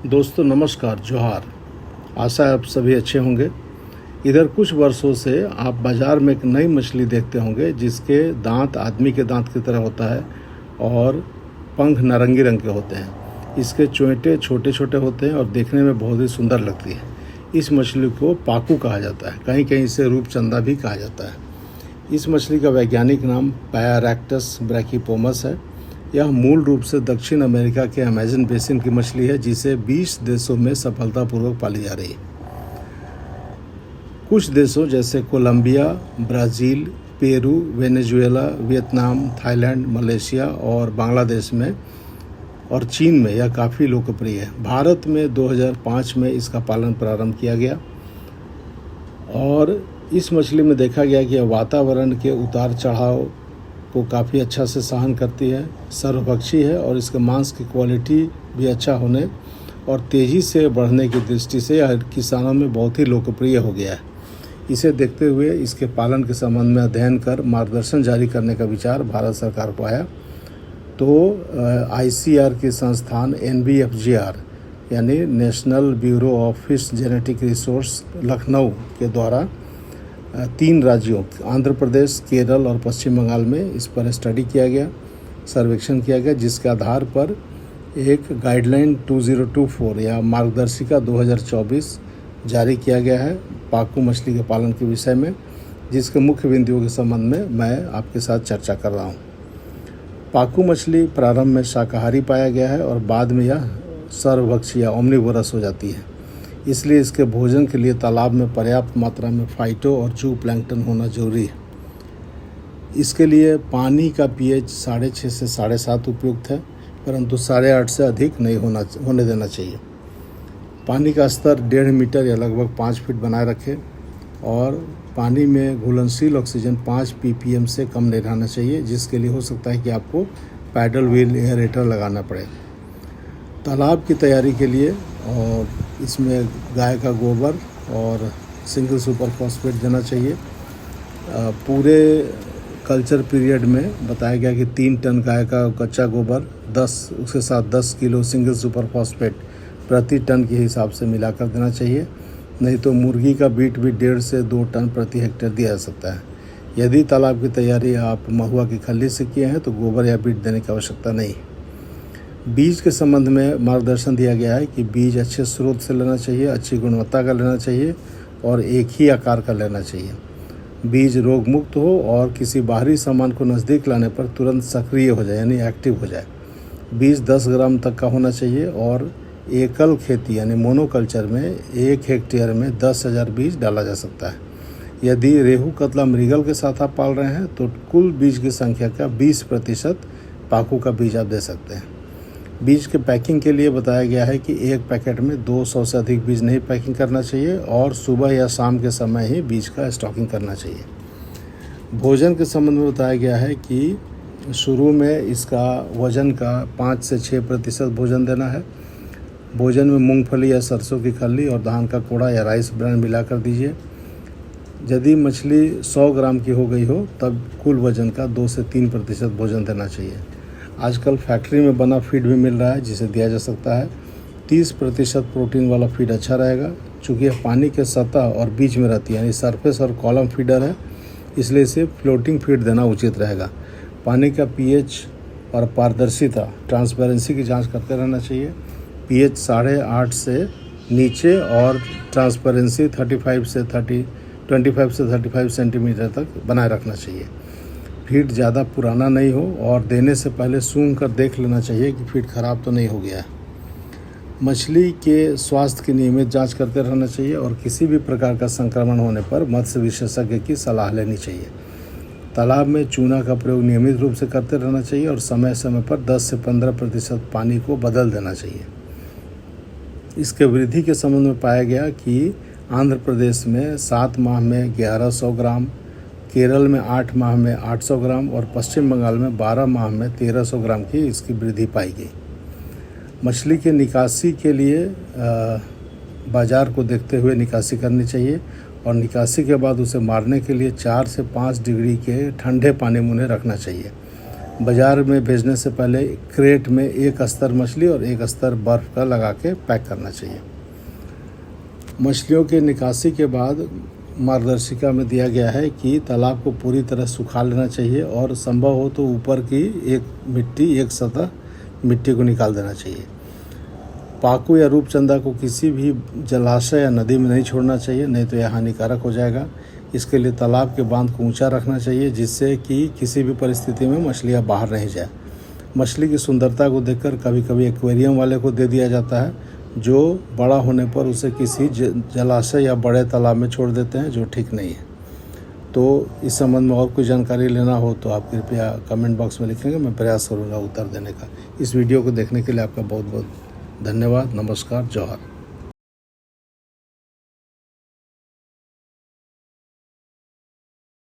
दोस्तों नमस्कार, जोहार। आशा है आप सभी अच्छे होंगे। इधर कुछ वर्षों से आप बाज़ार में एक नई मछली देखते होंगे जिसके दांत आदमी के दांत की तरह होता है और पंख नारंगी रंग के होते हैं। इसके चोंटे छोटे छोटे होते हैं और देखने में बहुत ही सुंदर लगती है। इस मछली को पाकू कहा जाता है, कहीं कहीं इसे रूपचंदा भी कहा जाता है। इस मछली का वैज्ञानिक नाम पैरारैक्टस ब्रैकियोपोमस है। यह मूल रूप से दक्षिण अमेरिका के अमेजन बेसिन की मछली है जिसे 20 देशों में सफलतापूर्वक पाली जा रही है। कुछ देशों जैसे Colombia, Brazil, Peru, Venezuela, Vietnam, Thailand, Malaysia और बांग्लादेश में और चीन में यह काफ़ी लोकप्रिय है। भारत में 2005 में इसका पालन प्रारंभ किया गया और इस मछली में देखा गया कि यह वातावरण के उतार चढ़ाव को काफ़ी अच्छा से सहन करती है, सर्वभक्षी है और इसके मांस की क्वालिटी भी अच्छा होने और तेज़ी से बढ़ने की दृष्टि से यह किसानों में बहुत ही लोकप्रिय हो गया है। इसे देखते हुए इसके पालन के संबंध में अध्ययन कर मार्गदर्शन जारी करने का विचार भारत सरकार को आया। तो ICR के संस्थान NBFGR यानी national bureau of fish genetic resource Lucknow के द्वारा 3 राज्यों आंध्र प्रदेश, केरल और पश्चिम बंगाल में इस पर स्टडी किया गया, सर्वेक्षण किया गया, जिसके आधार पर एक गाइडलाइन 2024 या मार्गदर्शिका 2024 जारी किया गया है पाकू मछली के पालन के विषय में, जिसके मुख्य बिंदुओं के संबंध में मैं आपके साथ चर्चा कर रहा हूँ। पाकू मछली प्रारंभ में शाकाहारी पाया गया है और बाद में यह सर्वभक्षी या ओमनिवोरस हो जाती है। इसलिए इसके भोजन के लिए तालाब में पर्याप्त मात्रा में फाइटो और जू प्लैंकटन होना जरूरी है। इसके लिए पानी का pH 6.5 से 7.5 उपयुक्त है, परंतु 8.5 से अधिक नहीं होने देना चाहिए। पानी का स्तर 1.5 मीटर या लगभग 5 फीट बनाए रखें और पानी में घुलनशील ऑक्सीजन 5 ppm से कम नहीं रहना चाहिए, जिसके लिए हो सकता है कि आपको पैडल व्हील एयरेटर लगाना पड़े। तालाब की तैयारी के लिए और इसमें गाय का गोबर और सिंगल सुपर फॉस्फेट देना चाहिए। पूरे कल्चर पीरियड में बताया गया कि 3 टन गाय का कच्चा गोबर उसके साथ 10 किलो सिंगल सुपर फॉस्फेट प्रति टन के हिसाब से मिलाकर देना चाहिए। नहीं तो मुर्गी का बीट भी 1.5 से 2 टन प्रति हेक्टेयर दिया जा सकता है। यदि तालाब की तैयारी आप महुआ की खल्ली से किए हैं तो गोबर या बीट देने की आवश्यकता नहीं। बीज के संबंध में मार्गदर्शन दिया गया है कि बीज अच्छे स्रोत से लेना चाहिए, अच्छी गुणवत्ता का लेना चाहिए और एक ही आकार का लेना चाहिए। बीज रोग मुक्त हो और किसी बाहरी सामान को नज़दीक लाने पर तुरंत सक्रिय हो जाए यानी एक्टिव हो जाए। बीज 10 ग्राम तक का होना चाहिए और एकल खेती यानी मोनोकल्चर में 1 हेक्टेयर में 10,000 बीज डाला जा सकता है। यदि रेहू कतला मृगल के साथ आप पाल रहे हैं तो कुल बीज की संख्या का 20% पाकू का बीज आप दे सकते हैं। बीज के पैकिंग के लिए बताया गया है कि एक पैकेट में 200 से अधिक बीज नहीं पैकिंग करना चाहिए और सुबह या शाम के समय ही बीज का स्टॉकिंग करना चाहिए। भोजन के संबंध में बताया गया है कि शुरू में इसका वजन का 5 से 6% भोजन देना है। भोजन में मूंगफली या सरसों की खल्ली और धान का कोड़ा या राइस ब्रांड मिलाकर दीजिए। यदि मछली 100 ग्राम की हो गई हो तब कुल वजन का 2 से 3% भोजन देना चाहिए। आजकल फैक्ट्री में बना फीड भी मिल रहा है जिसे दिया जा सकता है। 30% प्रोटीन वाला फीड अच्छा रहेगा। चूँकि यह पानी के सतह और बीच में रहती है यानी सरफेस और कॉलम फीडर है, इसलिए इसे फ्लोटिंग फीड देना उचित रहेगा। पानी का pH और पारदर्शिता ट्रांसपेरेंसी की जांच करते रहना चाहिए। pH 8.5 से नीचे और ट्रांसपेरेंसी 25 से 35 सेंटीमीटर तक बनाए रखना चाहिए। फीड ज़्यादा पुराना नहीं हो और देने से पहले सूंघ कर देख लेना चाहिए कि फीड खराब तो नहीं हो गया है। मछली के स्वास्थ्य की नियमित जांच करते रहना चाहिए और किसी भी प्रकार का संक्रमण होने पर मत्स्य विशेषज्ञ की सलाह लेनी चाहिए। तालाब में चूना का प्रयोग नियमित रूप से करते रहना चाहिए और समय समय पर 10 से 15% पानी को बदल देना चाहिए। इसके वृद्धि के संबंध में पाया गया कि आंध्र प्रदेश में 7 माह में 1100 ग्राम, केरल में 8 माह में 800 ग्राम और पश्चिम बंगाल में 12 माह में 1300 ग्राम की इसकी वृद्धि पाई गई। मछली के निकासी के लिए बाज़ार को देखते हुए निकासी करनी चाहिए और निकासी के बाद उसे मारने के लिए 4 से 5 डिग्री के ठंडे पानी में उन्हें रखना चाहिए। बाज़ार में भेजने से पहले क्रेट में एक अस्तर मछली और एक अस्तर बर्फ़ का लगा के पैक करना चाहिए। मछलियों के निकासी के बाद मार्गदर्शिका में दिया गया है कि तालाब को पूरी तरह सुखा लेना चाहिए और संभव हो तो ऊपर की एक सतह मिट्टी को निकाल देना चाहिए। पाकू या रूपचंदा को किसी भी जलाशय या नदी में नहीं छोड़ना चाहिए, नहीं तो यह हानिकारक हो जाएगा। इसके लिए तालाब के बांध को ऊंचा रखना चाहिए, जिससे कि किसी भी परिस्थिति में मछलियां बाहर नहीं जाए। मछली की सुंदरता को देखकर कभी कभी एक्वेरियम वाले को दे दिया जाता है, जो बड़ा होने पर उसे किसी जलाशय या बड़े तालाब में छोड़ देते हैं, जो ठीक नहीं है। तो इस संबंध में और कोई जानकारी लेना हो तो आप कृपया कमेंट बॉक्स में लिखेंगे, मैं प्रयास करूँगा उत्तर देने का। इस वीडियो को देखने के लिए आपका बहुत बहुत धन्यवाद। नमस्कार, जौहर।